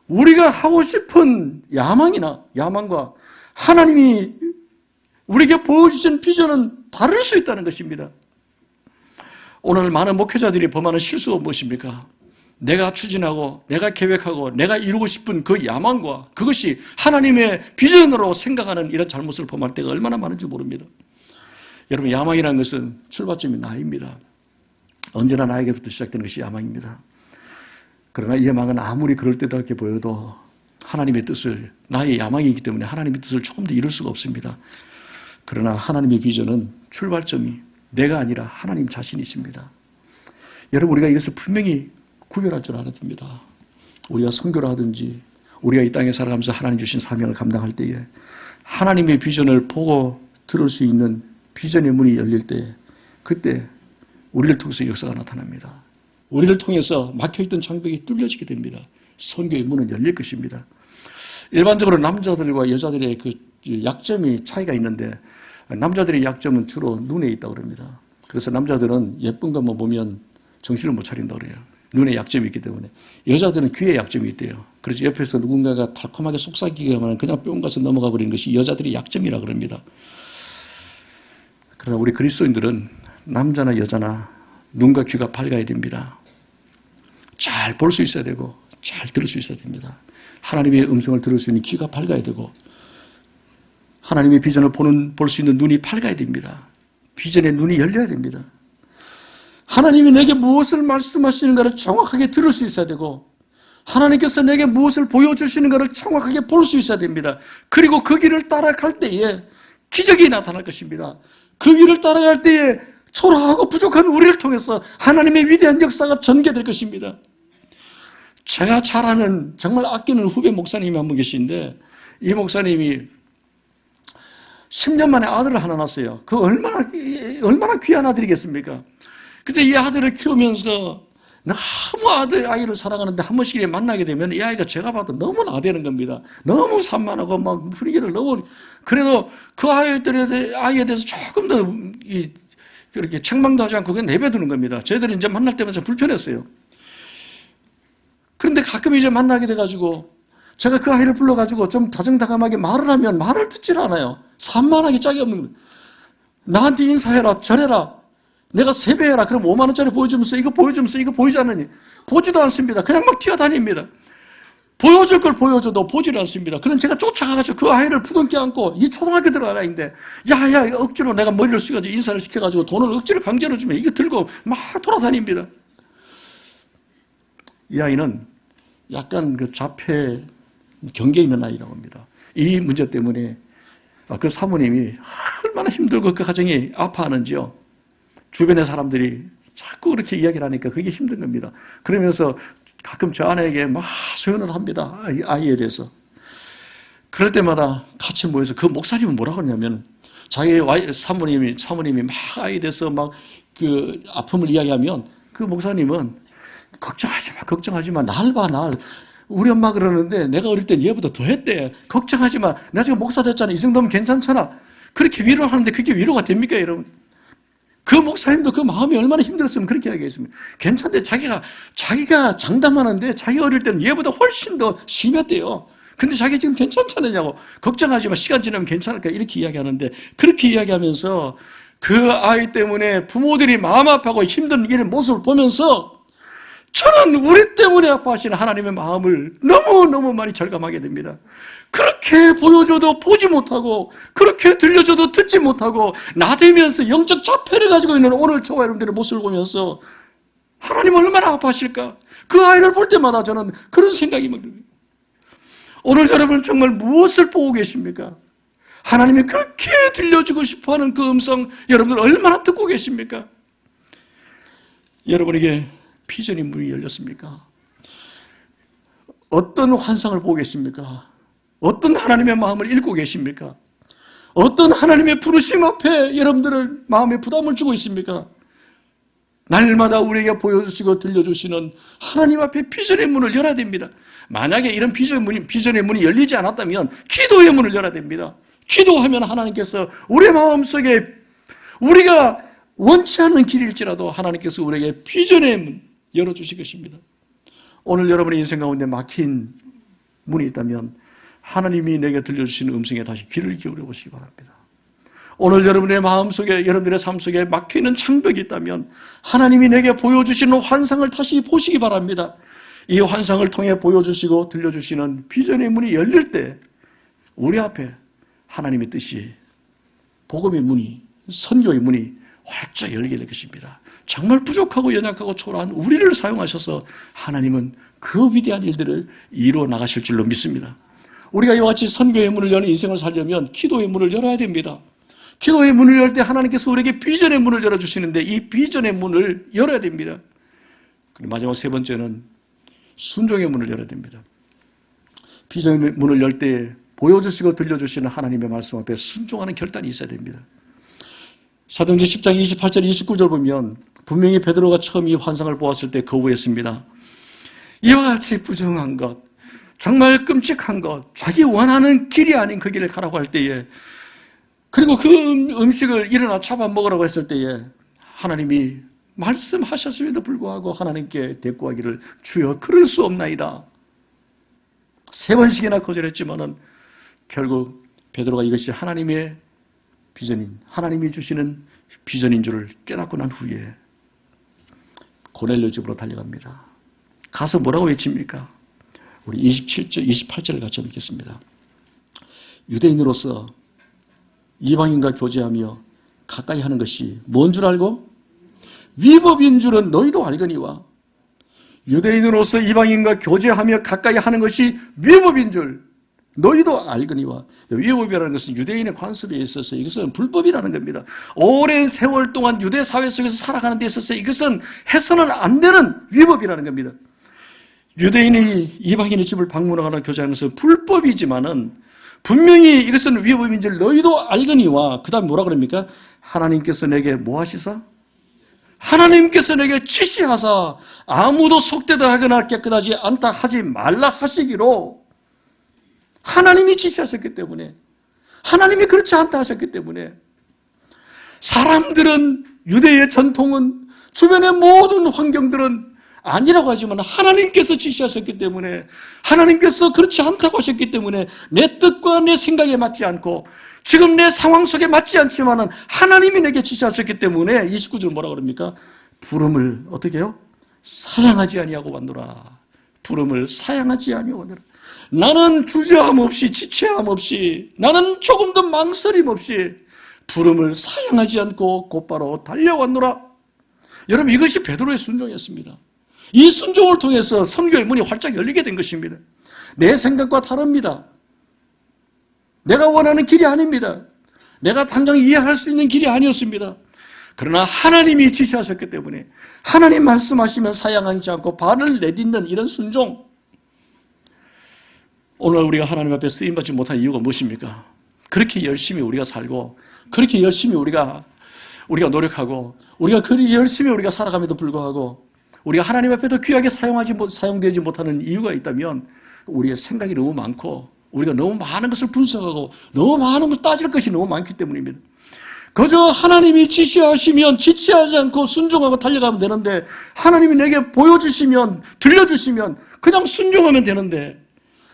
A: 우리가 하고 싶은 야망과 하나님이 우리에게 보여주신 비전은 다를 수 있다는 것입니다. 오늘 많은 목회자들이 범하는 실수가 무엇입니까? 내가 추진하고 내가 계획하고 내가 이루고 싶은 그 야망과 그것이 하나님의 비전으로 생각하는 이런 잘못을 범할 때가 얼마나 많은지 모릅니다. 여러분, 야망이라는 것은 출발점이 나입니다. 언제나 나에게부터 시작되는 것이 야망입니다. 그러나 이 야망은 아무리 그럴듯하게 보여도 하나님의 뜻을, 나의 야망이기 때문에 하나님의 뜻을 조금 더 이룰 수가 없습니다. 그러나 하나님의 비전은 출발점이 내가 아니라 하나님 자신이십니다. 여러분, 우리가 이것을 분명히 구별할 줄 알아야 됩니다. 우리가 선교를 하든지 우리가 이 땅에 살아가면서 하나님 주신 사명을 감당할 때에 하나님의 비전을 보고 들을 수 있는 비전의 문이 열릴 때, 그때 우리를 통해서 역사가 나타납니다. 우리를 통해서 막혀있던 장벽이 뚫려지게 됩니다. 선교의 문은 열릴 것입니다. 일반적으로 남자들과 여자들의 그 약점이 차이가 있는데, 남자들의 약점은 주로 눈에 있다고 합니다. 그래서 남자들은 예쁜 것만 보면 정신을 못 차린다고 그래요. 눈에 약점이 있기 때문에. 여자들은 귀에 약점이 있대요. 그래서 옆에서 누군가가 달콤하게 속삭이기만 그냥 뿅 가서 넘어가 버리는 것이 여자들의 약점이라 그럽니다. 그러나 우리 그리스도인들은 남자나 여자나 눈과 귀가 밝아야 됩니다. 잘 볼 수 있어야 되고 잘 들을 수 있어야 됩니다. 하나님의 음성을 들을 수 있는 귀가 밝아야 되고 하나님의 비전을 볼 수 있는 눈이 밝아야 됩니다. 비전의 눈이 열려야 됩니다. 하나님이 내게 무엇을 말씀하시는가를 정확하게 들을 수 있어야 되고 하나님께서 내게 무엇을 보여주시는가를 정확하게 볼 수 있어야 됩니다. 그리고 그 길을 따라갈 때에 기적이 나타날 것입니다. 그 길을 따라갈 때에 초라하고 부족한 우리를 통해서 하나님의 위대한 역사가 전개될 것입니다. 제가 잘 아는 정말 아끼는 후배 목사님이 한 분 계신데 이 목사님이 10년 만에 아들을 하나 낳았어요. 그 얼마나 귀한 아들이겠습니까? 그래서 이 아들을 키우면서 너무 아이를 사랑하는데 한 번씩 만나게 되면 이 아이가 제가 봐도 너무 나대는 겁니다. 너무 산만하고 막 분위기를 너무. 그래도 그 아이에 대해서 조금 더 그렇게 책망도 하지 않고 그냥 내버려두는 겁니다. 저희들이 이제 만날 때마다 불편했어요. 그런데 가끔 이제 만나게 돼가지고 제가 그 아이를 불러가지고 좀 다정다감하게 말을 하면 말을 듣질 않아요. 산만하게 짝이 없는 겁니다. 나한테 인사해라, 절해라. 내가 세배해라. 그럼 5만 원짜리 보여주면서 이거 보이지 않느니? 보지도 않습니다. 그냥 막 뛰어다닙니다. 보여줄 걸 보여줘도 보지를 않습니다. 그럼 제가 쫓아가가지고 그 아이를 부둥켜 안고 이 초등학교 들어갈 아이인데 야야 억지로 내가 머리를 숙여가지고 인사를 시켜가지고 돈을 억지로 강제로 주면 이거 들고 막 돌아다닙니다. 이 아이는 약간 그 자폐 경계에 있는 아이라고 합니다. 이 문제 때문에 그 사모님이 얼마나 힘들고 그 가정이 아파하는지요. 주변의 사람들이 자꾸 그렇게 이야기를 하니까 그게 힘든 겁니다. 그러면서 가끔 저 아내에게 막 소연을 합니다. 아이에 대해서. 그럴 때마다 같이 모여서 그 목사님은 뭐라고 하냐면 자기 사모님이 막 아이에 대해서 막 그 아픔을 이야기하면 그 목사님은 걱정하지 마. 날 봐, 날. 우리 엄마 그러는데 내가 어릴 땐 얘보다 더 했대. 걱정하지 마. 나 지금 목사 됐잖아. 이 정도면 괜찮잖아. 그렇게 위로를 하는데 그게 위로가 됩니까, 여러분? 그 목사님도 그 마음이 얼마나 힘들었으면 그렇게 이야기했습니다. 괜찮대. 자기가 장담하는데 자기 어릴 때는 얘보다 훨씬 더 심했대요. 근데 자기 지금 괜찮잖느냐고. 걱정하지 마. 시간 지나면 괜찮을까. 이렇게 이야기하는데 그렇게 이야기하면서 그 아이 때문에 부모들이 마음 아파하고 힘든 이런 모습을 보면서 저는 우리 때문에 아파하시는 하나님의 마음을 너무너무 많이 절감하게 됩니다. 그렇게 보여줘도 보지 못하고 그렇게 들려줘도 듣지 못하고 나대면서 영적 자폐를 가지고 있는 오늘 저와 여러분들의 모습을 보면서 하나님 얼마나 아파하실까? 그 아이를 볼 때마다 저는 그런 생각이 막 듭니다. 오늘 여러분 정말 무엇을 보고 계십니까? 하나님이 그렇게 들려주고 싶어하는 그 음성 여러분들 얼마나 듣고 계십니까? 여러분에게 비전의 문이 열렸습니까? 어떤 환상을 보고 계십니까? 어떤 하나님의 마음을 읽고 계십니까? 어떤 하나님의 부르심 앞에 여러분들을 마음에 부담을 주고 있습니까? 날마다 우리에게 보여주시고 들려주시는 하나님 앞에 비전의 문을 열어야 됩니다. 만약에 이런 비전의 문이 열리지 않았다면 기도의 문을 열어야 됩니다. 기도하면 하나님께서 우리 마음속에 우리가 원치 않는 길일지라도 하나님께서 우리에게 비전의 문 열어주실 것입니다. 오늘 여러분의 인생 가운데 막힌 문이 있다면 하나님이 내게 들려주시는 음성에 다시 귀를 기울여 보시기 바랍니다. 오늘 여러분의 마음속에 여러분들의 삶 속에 막혀있는 창벽이 있다면 하나님이 내게 보여주시는 환상을 다시 보시기 바랍니다. 이 환상을 통해 보여주시고 들려주시는 비전의 문이 열릴 때 우리 앞에 하나님의 뜻이 복음의 문이 선교의 문이 활짝 열게 될 것입니다. 정말 부족하고 연약하고 초라한 우리를 사용하셔서 하나님은 그 위대한 일들을 이루어 나가실 줄로 믿습니다. 우리가 이와 같이 선교의 문을 여는 인생을 살려면 기도의 문을 열어야 됩니다. 기도의 문을 열 때 하나님께서 우리에게 비전의 문을 열어주시는데 이 비전의 문을 열어야 됩니다. 그리고 마지막 세 번째는 순종의 문을 열어야 됩니다. 비전의 문을 열 때 보여주시고 들려주시는 하나님의 말씀 앞에 순종하는 결단이 있어야 됩니다. 사도행전 10장 28절 29절 보면 분명히 베드로가 처음 이 환상을 보았을 때 거부했습니다. 이와 같이 부정한 것, 정말 끔찍한 것, 자기 원하는 길이 아닌 그 길을 가라고 할 때에 그리고 그 음식을 일어나 잡아먹으라고 했을 때에 하나님이 말씀하셨음에도 불구하고 하나님께 대꾸하기를 주여 그럴 수 없나이다. 3번씩이나 거절했지만은 결국 베드로가 이것이 하나님의 비전인, 하나님이 주시는 비전인 줄을 깨닫고 난 후에 고넬료 집으로 달려갑니다. 가서 뭐라고 외칩니까? 우리 28절을 같이 읽겠습니다. 유대인으로서 이방인과 교제하며 가까이 하는 것이 뭔 줄 알고? 위법인 줄은 너희도 알거니와. 유대인으로서 이방인과 교제하며 가까이 하는 것이 위법인 줄 너희도 알거니와. 위법이라는 것은 유대인의 관습에 있어서 이것은 불법이라는 겁니다. 오랜 세월 동안 유대 사회 속에서 살아가는 데 있어서 이것은 해서는 안 되는 위법이라는 겁니다. 유대인이 이방인의 집을 방문하거나 교제하는 것은 불법이지만은 분명히 이것은 위법인 줄 너희도 알거니와. 그 다음 뭐라 그럽니까? 하나님께서 내게 뭐 하시사? 하나님께서 내게 지시하사 아무도 속되다 하거나 깨끗하지 않다 하지 말라 하시기로. 하나님이 지시하셨기 때문에, 하나님이 그렇지 않다 하셨기 때문에, 사람들은, 유대의 전통은, 주변의 모든 환경들은 아니라고 하지만 하나님께서 지시하셨기 때문에, 하나님께서 그렇지 않다고 하셨기 때문에 내 뜻과 내 생각에 맞지 않고 지금 내 상황 속에 맞지 않지만 하나님이 내게 지시하셨기 때문에 29절 뭐라 그럽니까? 부름을 어떻게 해요? 사양하지 아니하고 왔노라. 부름을 사양하지 아니하고 왔노라. 나는 주저함 없이 지체함 없이 나는 조금도 망설임 없이 부름을 사양하지 않고 곧바로 달려왔노라. 여러분 이것이 베드로의 순종이었습니다. 이 순종을 통해서 선교의 문이 활짝 열리게 된 것입니다. 내 생각과 다릅니다. 내가 원하는 길이 아닙니다. 내가 당장 이해할 수 있는 길이 아니었습니다. 그러나 하나님이 지시하셨기 때문에 하나님 말씀하시면 사양하지 않고 발을 내딛는 이런 순종. 오늘 우리가 하나님 앞에 쓰임받지 못한 이유가 무엇입니까? 그렇게 열심히 우리가 살고 그렇게 열심히 우리가 노력하고 우리가 그렇게 열심히 우리가 살아감에도 불구하고 우리가 하나님 앞에도 귀하게 사용되지 못하는 이유가 있다면 우리의 생각이 너무 많고 우리가 너무 많은 것을 분석하고 너무 많은 것을 따질 것이 너무 많기 때문입니다. 그저 하나님이 지시하시면 지체하지 않고 순종하고 달려가면 되는데 하나님이 내게 보여주시면 들려주시면 그냥 순종하면 되는데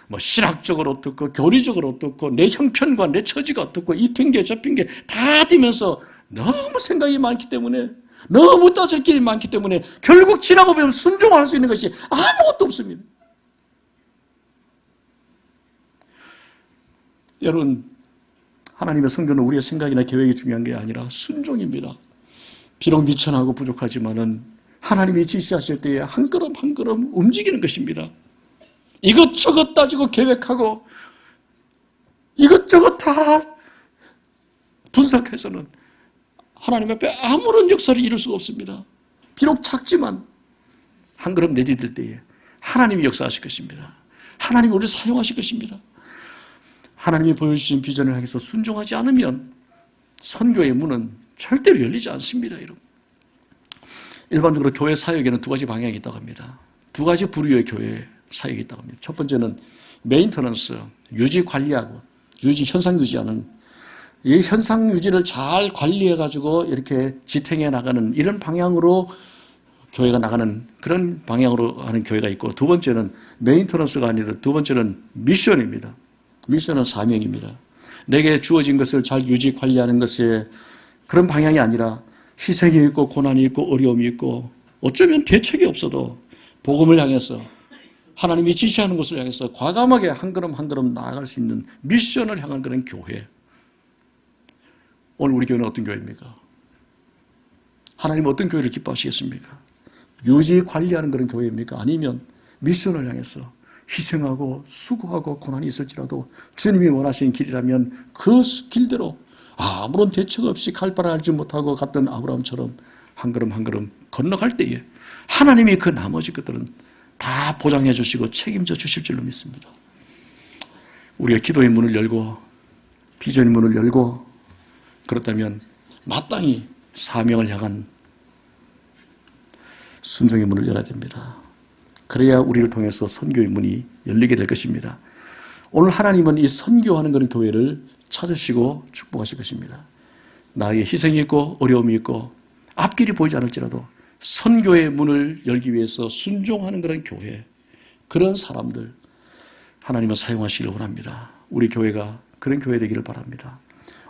A: 뭐 신학적으로 어떻고 교리적으로 어떻고 내 형편과 내 처지가 어떻고 이 핑계 저 핑계 다 대면서 너무 생각이 많기 때문에 너무 따질 길이 많기 때문에 결국 지나고 보면 순종할 수 있는 것이 아무것도 없습니다. 여러분 하나님의 성교는 우리의 생각이나 계획이 중요한 게 아니라 순종입니다. 비록 미천하고 부족하지만은 하나님이 지시하실 때에 한 걸음 한 걸음 움직이는 것입니다. 이것저것 따지고 계획하고 이것저것 다 분석해서는 하나님 앞에 아무런 역사를 이룰 수가 없습니다. 비록 작지만 한 걸음 내디딜 때에 하나님이 역사하실 것입니다. 하나님이 우리를 사용하실 것입니다. 하나님이 보여주신 비전을 향해서 순종하지 않으면 선교의 문은 절대로 열리지 않습니다. 여러분. 일반적으로 교회 사역에는 두 가지 방향이 있다고 합니다. 두 가지 부류의 교회 사역이 있다고 합니다. 첫 번째는 메인터넌스, 유지 관리하고 현상 유지하는 이 현상 유지를 잘 관리해가지고 이렇게 지탱해 나가는 이런 방향으로 교회가 나가는 그런 방향으로 하는 교회가 있고 두 번째는 메인터넌스가 아니라 두 번째는 미션입니다. 미션은 사명입니다. 내게 주어진 것을 잘 유지 관리하는 것에 그런 방향이 아니라 희생이 있고 고난이 있고 어려움이 있고 어쩌면 대책이 없어도 복음을 향해서 하나님이 지시하는 것을 향해서 과감하게 한 걸음 한 걸음 나아갈 수 있는 미션을 향한 그런 교회. 오늘 우리 교회는 어떤 교회입니까? 하나님은 어떤 교회를 기뻐하시겠습니까? 유지 관리하는 그런 교회입니까? 아니면 미션을 향해서 희생하고 수고하고 고난이 있을지라도 주님이 원하시는 길이라면 그 길대로 아무런 대책 없이 갈 바를 알지 못하고 갔던 아브라함처럼 한 걸음 한 걸음 건너갈 때에 하나님이 그 나머지 것들은 다 보장해 주시고 책임져 주실 줄로 믿습니다. 우리가 기도의 문을 열고 비전의 문을 열고 그렇다면 마땅히 사명을 향한 순종의 문을 열어야 됩니다. 그래야 우리를 통해서 선교의 문이 열리게 될 것입니다. 오늘 하나님은 이 선교하는 그런 교회를 찾으시고 축복하실 것입니다. 나에게 희생이 있고 어려움이 있고 앞길이 보이지 않을지라도 선교의 문을 열기 위해서 순종하는 그런 교회, 그런 사람들 하나님은 사용하시기를 원합니다. 우리 교회가 그런 교회 되기를 바랍니다.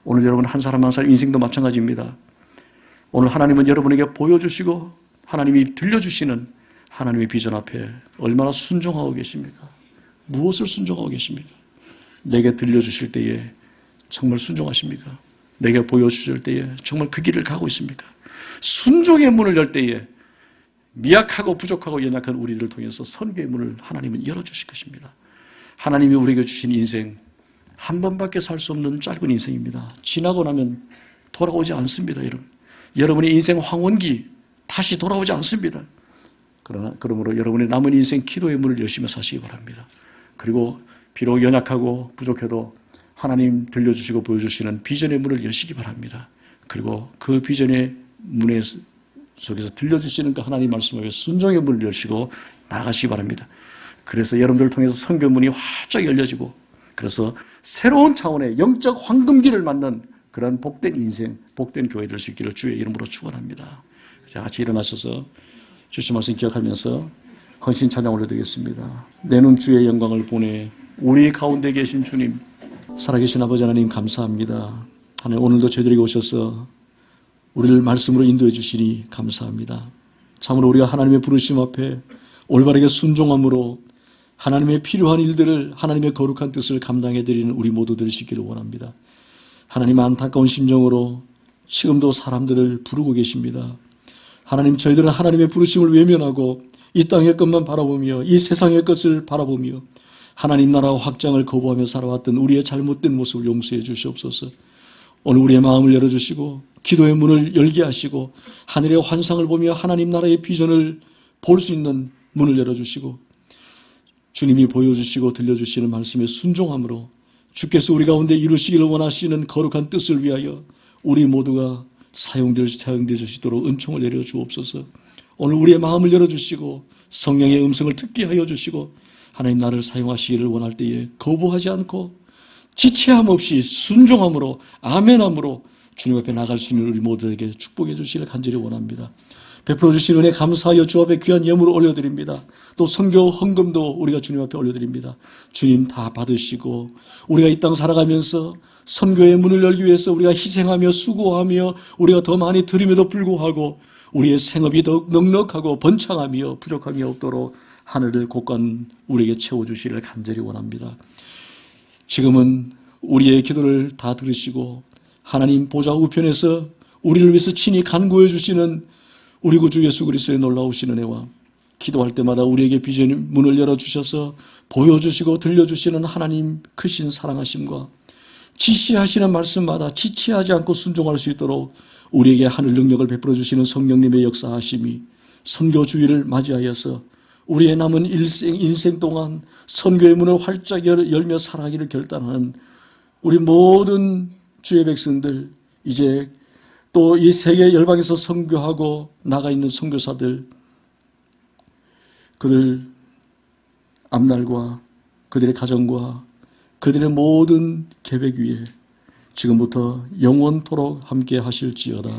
A: 오늘 여러분 한 사람 한 사람 인생도 마찬가지입니다. 오늘 하나님은 여러분에게 보여주시고 하나님이 들려주시는 하나님의 비전 앞에 얼마나 순종하고 계십니까? 무엇을 순종하고 계십니까? 내게 들려주실 때에 정말 순종하십니까? 내게 보여주실 때에 정말 그 길을 가고 있습니까? 순종의 문을 열 때에 미약하고 부족하고 연약한 우리들을 통해서 선교의 문을 하나님은 열어주실 것입니다. 하나님이 우리에게 주신 인생 한 번밖에 살 수 없는 짧은 인생입니다. 지나고 나면 돌아오지 않습니다. 여러분의 인생 황혼기 다시 돌아오지 않습니다. 그러므로 여러분의 남은 인생 기도의 문을 열심히 사시기 바랍니다. 그리고 비록 연약하고 부족해도 하나님 들려주시고 보여주시는 비전의 문을 여시기 바랍니다. 그리고 그 비전의 문에 속에서 들려주시는 그 하나님 말씀 앞에 순종의 문을 열시고 나가시기 바랍니다. 그래서 여러분들을 통해서 선교문이 활짝 열려지고 그래서 새로운 차원의 영적 황금기를 맞는 그런 복된 인생, 복된 교회 될 수 있기를 주의 이름으로 축원합니다. 같이 일어나셔서 주신 말씀 기억하면서 헌신 찬양 올려드리겠습니다. 내 눈 주의 영광을 보내 우리 가운데 계신 주님, 살아계신 아버지 하나님 감사합니다. 하나님 오늘도 저희들에게 오셔서 우리를 말씀으로 인도해 주시니 감사합니다. 참으로 우리가 하나님의 부르심 앞에 올바르게 순종함으로 하나님의 필요한 일들을 하나님의 거룩한 뜻을 감당해 드리는 우리 모두 되시기를 원합니다. 하나님 안타까운 심정으로 지금도 사람들을 부르고 계십니다. 하나님 저희들은 하나님의 부르심을 외면하고 이 땅의 것만 바라보며 이 세상의 것을 바라보며 하나님 나라 확장을 거부하며 살아왔던 우리의 잘못된 모습을 용서해 주시옵소서. 오늘 우리의 마음을 열어주시고 기도의 문을 열게 하시고 하늘의 환상을 보며 하나님 나라의 비전을 볼 수 있는 문을 열어주시고 주님이 보여주시고 들려주시는 말씀에 순종함으로 주께서 우리 가운데 이루시기를 원하시는 거룩한 뜻을 위하여 우리 모두가 사용될 수 있도록 은총을 내려주옵소서. 오늘 우리의 마음을 열어주시고 성령의 음성을 듣게 하여 주시고 하나님 나를 사용하시기를 원할 때에 거부하지 않고 지체함 없이 순종함으로 아멘함으로 주님 앞에 나갈 수 있는 우리 모두에게 축복해 주시기를 간절히 원합니다. 베풀어 주신 은혜 감사하여 주 앞에 귀한 예물을 올려드립니다. 또 선교 헌금도 우리가 주님 앞에 올려드립니다. 주님 다 받으시고 우리가 이 땅 살아가면서 선교의 문을 열기 위해서 우리가 희생하며 수고하며 우리가 더 많이 드림에도 불구하고 우리의 생업이 더욱 넉넉하고 번창하며 부족함이 없도록 하늘을 곳간 우리에게 채워주시기를 간절히 원합니다. 지금은 우리의 기도를 다 들으시고 하나님 보좌 우편에서 우리를 위해서 친히 간구해 주시는 우리 구주 예수 그리스도의 놀라우신 은혜와 기도할 때마다 우리에게 비전의 문을 열어주셔서 보여주시고 들려주시는 하나님 크신 사랑하심과 지시하시는 말씀마다 지체하지 않고 순종할 수 있도록 우리에게 하늘 능력을 베풀어 주시는 성령님의 역사하심이 선교주의를 맞이하여서 우리의 남은 인생 동안 선교의 문을 활짝 열며 살아가기를 결단하는 우리 모든 주의 백성들, 이제 또 이 세계 열방에서 선교하고 나가 있는 선교사들, 그들 앞날과 그들의 가정과 그들의 모든 계획 위에 지금부터 영원토록 함께 하실지어다.